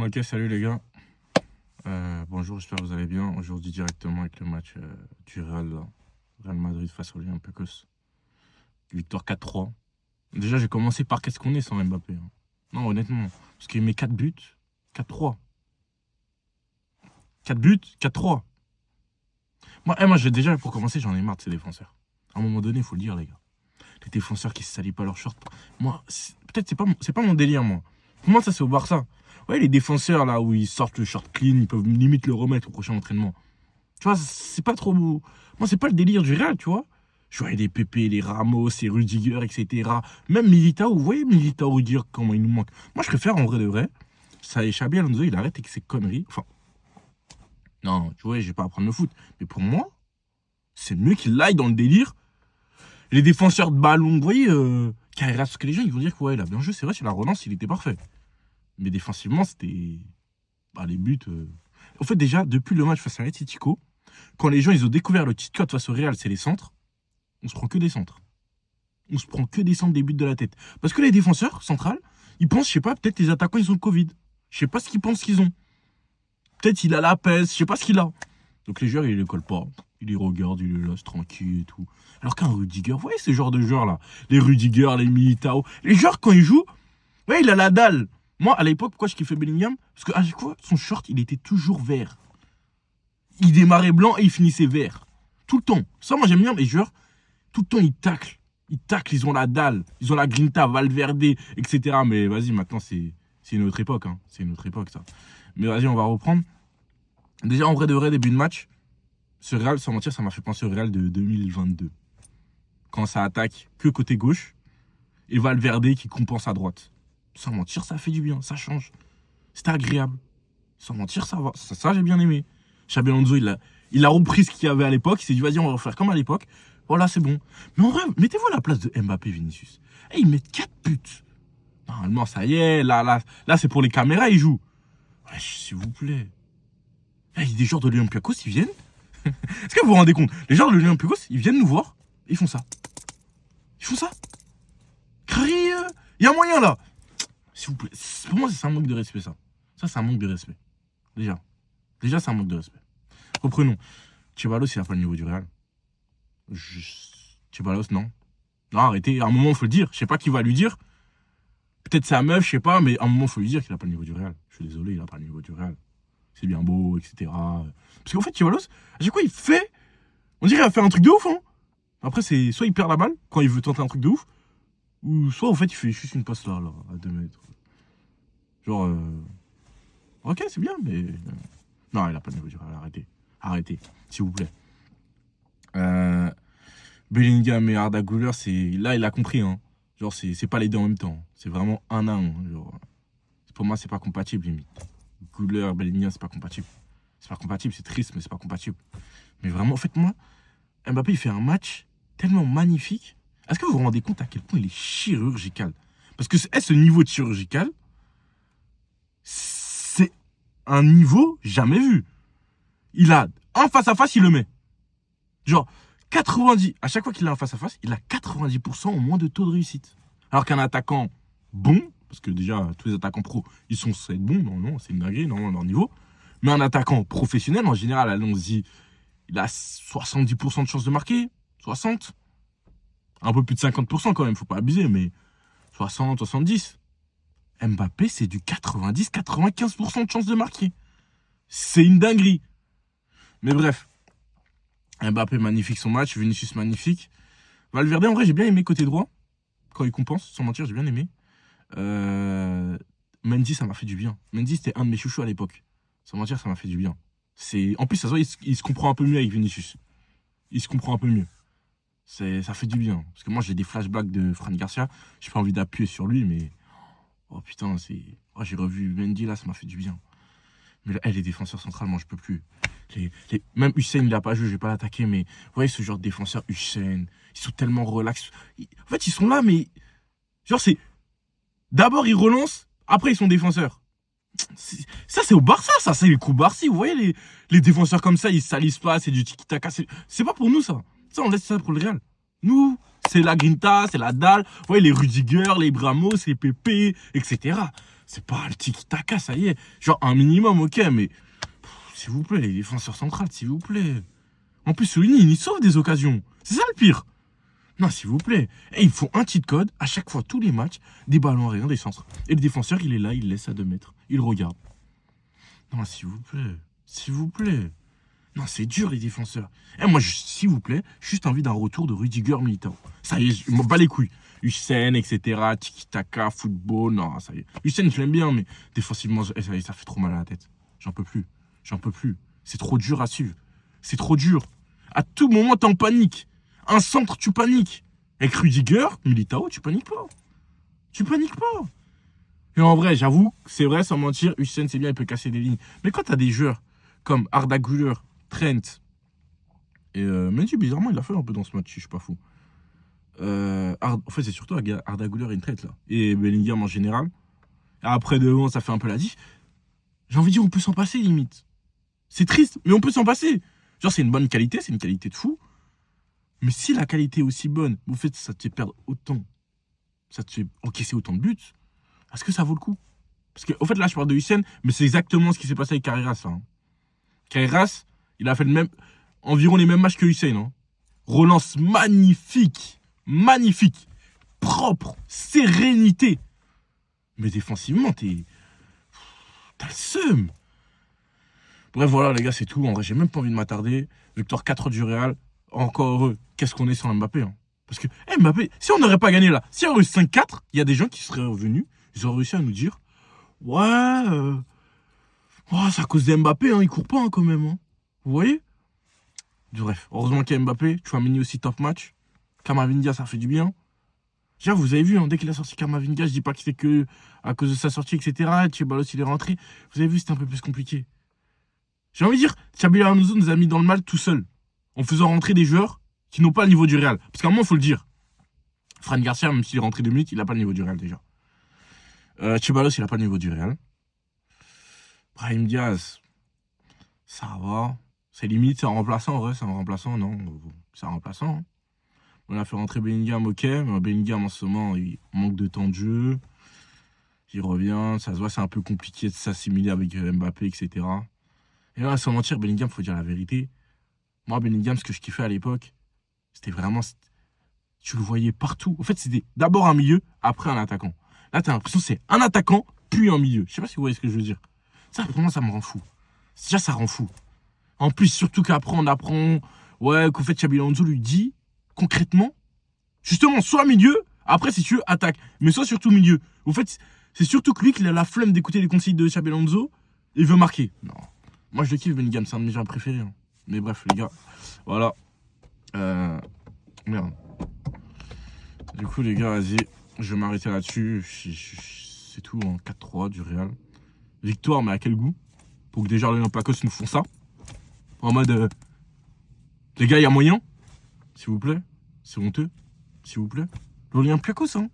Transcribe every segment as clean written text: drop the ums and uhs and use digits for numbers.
Ok, salut les gars. Bonjour, j'espère que vous allez bien. Aujourd'hui, directement avec le match du Real, là. Real Madrid face au Olympiakos. Victoire 4-3. Déjà, j'ai commencé par qu'est-ce qu'on est sans Mbappé, hein. Non, honnêtement. Parce qu'il met 4 buts. 4-3. 4 buts, 4-3. Moi, déjà, pour commencer, j'en ai marre de ces défenseurs. À un moment donné, il faut le dire, les gars. Les défenseurs qui se salissent pas leur short. Moi, peut-être c'est pas mon délire, moi. Pour moi, ça, c'est au Barça. Ouais, les défenseurs, là, où ils sortent le short clean, ils peuvent limite le remettre au prochain entraînement. Tu vois, c'est pas trop... Moi, c'est pas le délire du Real, tu vois. Je voyais les Pépé, les Ramos, les Rudiger, etc. Même Militao, vous voyez Militao, Rudiger, comment il nous manque. Moi, je préfère, en vrai de vrai, ça et Xabi Alonso, il arrête avec ses conneries. Enfin, non, tu vois, je vais pas apprendre le foot. Mais pour moi, c'est mieux qu'il aille dans le délire. Les défenseurs de ballon, vous voyez, Carreras, parce que les gens, ils vont dire que ouais, il a bien joué. C'est vrai, sur la relance, il était parfait. Mais défensivement, c'était... Bah, les buts... En fait, déjà, depuis le match face à Atletico, quand les gens ils ont découvert le cheat code face au Real, c'est les centres, on se prend que des centres. On se prend que des centres des buts de la tête. Parce que les défenseurs centrales, ils pensent, je sais pas, peut-être les attaquants, ils ont le Covid. Je sais pas ce qu'ils pensent qu'ils ont. Peut-être il a la peste, je sais pas ce qu'il a. Donc les joueurs, ils les collent pas. Ils les regardent, ils les laissent tranquilles et tout. Alors qu'un Rudiger, vous voyez ce genre de joueurs là, les Rudiger, les Militao, les joueurs quand ils jouent, ouais, il a la dalle. Moi, à l'époque, pourquoi je kiffais Bellingham? Parce qu'à chaque fois, son short, il était toujours vert. Il démarrait blanc et il finissait vert. Tout le temps. Ça, moi, j'aime bien les joueurs. Tout le temps, ils taclent. Ils taclent, ils ont la dalle. Ils ont la grinta, Valverde, etc. Mais vas-y, maintenant, c'est une autre époque, hein. C'est une autre époque, ça. Mais vas-y, on va reprendre. Déjà, en vrai de vrai, début de match, ce Real, sans mentir, ça m'a fait penser au Real de 2022. Quand ça attaque que côté gauche et Valverde qui compense à droite. Sans mentir, ça fait du bien, ça change. C'était agréable. Sans mentir, ça va. Ça j'ai bien aimé. Xabi Alonso, il a repris ce qu'il y avait à l'époque. Il s'est dit, vas-y, on va refaire comme à l'époque. Voilà, c'est bon. Mais en vrai, mettez-vous à la place de Mbappé, Vinicius. Eh, ils mettent 4 buts. Normalement, ça y est. Là, c'est pour les caméras, ils jouent. Wesh, s'il vous plaît. Eh, des joueurs de l'Olympiakos, ils viennent. Est-ce que vous vous rendez compte? Les joueurs de l'Olympiakos, ils viennent nous voir. Et ils font ça. Ils font ça. Crary, il y a moyen, là. S'il vous plaît. Pour moi, c'est un manque de respect, ça. Ça, c'est un manque de respect. Déjà, c'est un manque de respect. Reprenons. Ceballos, il n'a pas le niveau du Real. Ceballos, non. Non, arrêtez. À un moment, il faut le dire. Je sais pas qui va lui dire. Peut-être sa meuf, je sais pas, mais à un moment, il faut lui dire qu'il n'a pas le niveau du Real. Je suis désolé, il n'a pas le niveau du Real. C'est bien beau, etc. Parce qu'en fait, Ceballos, à chaque fois, il fait... On dirait qu'il a fait un truc de ouf, hein. Après, c'est soit il perd la balle quand il veut tenter un truc de ouf, ou soit, en fait, il fait juste une passe là, à 2 mètres. Genre... Ok, c'est bien, mais... Non, il a pas de niveau du Real, arrêtez. Arrêtez, s'il vous plaît. Bellingham et Arda Güler, c'est... Là, il a compris, hein. Genre, c'est pas les deux en même temps. C'est vraiment un à un. Genre... Pour moi, c'est pas compatible, limite. Güler, Bellingham, c'est pas compatible. C'est pas compatible, c'est triste, mais c'est pas compatible. Mais vraiment, en fait, moi, Mbappé, il fait un match tellement magnifique. Est-ce que vous vous rendez compte à quel point il est chirurgical? Parce que ce niveau de chirurgical, c'est un niveau jamais vu. Il a un face-à-face, il le met. Genre, 90, à chaque fois qu'il a un face-à-face, il a 90% au moins de taux de réussite. Alors qu'un attaquant bon, parce que déjà, tous les attaquants pro, ils sont censés être bons, non, c'est une dinguerie, non, leur niveau. Mais un attaquant professionnel, en général, allons-y, il a 70% de chances de marquer, 60. Un peu plus de 50% quand même, faut pas abuser, mais 60, 70. Mbappé, c'est du 90, 95% de chances de marquer. C'est une dinguerie. Mais bref. Mbappé, magnifique son match. Vinicius, magnifique. Valverde, en vrai, j'ai bien aimé côté droit. Quand il compense, sans mentir, j'ai bien aimé. Mendy, ça m'a fait du bien. Mendy, c'était un de mes chouchous à l'époque. Sans mentir, ça m'a fait du bien. En plus, ça se voit, il se comprend un peu mieux avec Vinicius. Il se comprend un peu mieux. Ça fait du bien. Parce que moi, j'ai des flashbacks de Fran Garcia. J'ai pas envie d'appuyer sur lui, mais... Oh putain, j'ai revu Mendy, là, ça m'a fait du bien. Mais là, les défenseurs centrales, moi, je peux plus. Même Hussein, il a pas joué, je vais pas l'attaquer, mais... Vous voyez, ce genre de défenseurs, Hussein, ils sont tellement relax. En fait, ils sont là, mais... Genre, c'est... D'abord, ils relancent, après, ils sont défenseurs. Ça, c'est au Barça, ça. C'est les coups Barça. Vous voyez, les défenseurs comme ça, ils salissent pas, c'est du tiki-taka. C'est pas pour nous, ça. Ça, on laisse ça pour le Real. Nous, c'est la grinta, c'est la dalle. Vous voyez, les Rudiger, les Bramos, les Pépé, etc. C'est pas le tiki-taka, ça y est. Genre, un minimum, ok, mais... S'il vous plaît, les défenseurs centrales, s'il vous plaît. En plus, Souligny, il sauve des occasions. C'est ça le pire. Non, s'il vous plaît. Et il faut un cheat code, à chaque fois, tous les matchs, des ballons aériens, des centres. Et le défenseur, il est là, il laisse à 2 mètres. Il regarde. Non, s'il vous plaît. S'il vous plaît. Non, c'est dur, les défenseurs. Et moi, s'il vous plaît, juste envie d'un retour de Rudiger Militao. Ça y est, je m'en bats les couilles. Hussein, etc., tiki-taka, football, non, ça y est. Hussein, je l'aime bien, mais défensivement, ça y est, ça fait trop mal à la tête. J'en peux plus. J'en peux plus. C'est trop dur à suivre. C'est trop dur. À tout moment, t'es en panique. Un centre, tu paniques. Avec Rudiger, Militao, tu paniques pas. Tu paniques pas. Et en vrai, j'avoue, c'est vrai, sans mentir, Hussein, c'est bien, il peut casser des lignes. Mais quand t'as des joueurs comme Arda Güler, Trent, et Mendy, bizarrement, il l'a fait un peu dans ce match, je suis pas fou. En fait, c'est surtout Arda Güler et Trent, là. Et Bellingham en général. Après, devant, ça fait un peu la diff. J'ai envie de dire, on peut s'en passer, limite. C'est triste, mais on peut s'en passer. Genre, c'est une bonne qualité, c'est une qualité de fou. Mais si la qualité est aussi bonne, vous faites ça te fait perdre autant, ça te fait encaisser autant de buts, est-ce que ça vaut le coup? Parce que, au fait, là, je parle de Hussein, mais c'est exactement ce qui s'est passé avec Carreras. Hein. Carreras, il a fait environ les mêmes matchs que Hussein. Hein. Relance magnifique, magnifique, propre, sérénité. Mais défensivement, t'as le seum. Bref, voilà, les gars, c'est tout. En vrai, j'ai même pas envie de m'attarder. Victoire 4 du Real. Encore heureux. Qu'est-ce qu'on est sans Mbappé. Hein. Parce que, Mbappé, si on n'aurait pas gagné là, si on aurait eu 5-4, il y a des gens qui seraient revenus. Ils auraient réussi à nous dire ouais, c'est à cause de Mbappé, hein, il court pas hein, quand même. Hein. Vous voyez? Bref, heureusement qu'il y a Mbappé. Chouameni aussi top match. Camavinga, ça fait du bien. Déjà, vous avez vu, hein, dès qu'il a sorti Camavinga, je dis pas que c'était que à cause de sa sortie, etc. Tchebalos, il est rentré. Vous avez vu, c'était un peu plus compliqué. J'ai envie de dire, Xabi Alonso nous a mis dans le mal tout seul. En faisant rentrer des joueurs qui n'ont pas le niveau du Real. Parce qu'à un moment, il faut le dire. Fran Garcia, même s'il est rentré 2 minutes, il n'a pas le niveau du Real déjà. Tchebalos, il n'a pas le niveau du Real. Brahim Diaz, ça va. C'est limite, c'est un remplaçant, en vrai, c'est un remplaçant, non. C'est un remplaçant. Hein. On a fait rentrer Bellingham, ok. Mais Bellingham, en ce moment, il manque de temps de jeu. Il revient, ça se voit, c'est un peu compliqué de s'assimiler avec Mbappé, etc. Et là, sans mentir, Bellingham, faut dire la vérité. Moi, Bellingham, ce que je kiffais à l'époque, c'était vraiment... Tu le voyais partout. En fait, c'était d'abord un milieu, après un attaquant. Là, t'as l'impression que c'est un attaquant, puis un milieu. Je sais pas si vous voyez ce que je veux dire. Ça, vraiment, ça me rend fou. Déjà, ça rend fou. En plus, surtout qu'après, on apprend... Ouais, qu'en fait, Xabi Alonso lui dit, concrètement, justement, soit milieu, après, si tu veux, attaque. Mais soit surtout milieu. En fait, c'est surtout que lui, qu'il a la flemme d'écouter les conseils de Xabi Alonso, il veut marquer. Non. Moi, je le kiffe, Bellingham, c'est un de mes joueurs préférés. Hein. Mais bref, les gars, voilà. Merde. Du coup, les gars, vas-y, je vais m'arrêter là-dessus. C'est tout, en 4-3 du Real. Victoire, mais à quel goût? Pour que déjà l'Olympiakos nous font ça. En mode, les gars, il y a moyen? S'il vous plaît. C'est honteux. S'il vous plaît. L'Olympiakos, hein.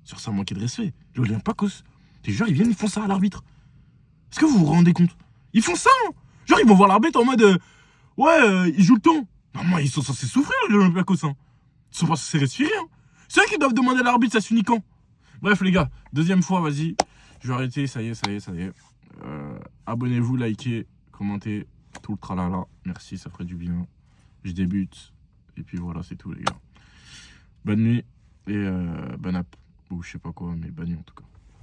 Sur ça, manquer de respect. L'Olympiakos. Les joueurs, ils viennent, ils font ça à l'arbitre. Est-ce que vous vous rendez compte? Ils font ça, hein. Genre, ils vont voir l'arbitre en mode, ils jouent le temps. Normalement, ils sont censés souffrir, les Olympiakos, hein. Ils sont pas censés respirer, hein. C'est vrai qu'ils doivent demander à l'arbitre, ça s'unit quand? Bref, les gars, deuxième fois, vas-y. Je vais arrêter, ça y est. Abonnez-vous, likez, commentez, tout le tralala. Merci, ça ferait du bien. Je débute. Et puis voilà, c'est tout, les gars. Bonne nuit et bonne app. Ou je sais pas quoi, mais bonne nuit en tout cas.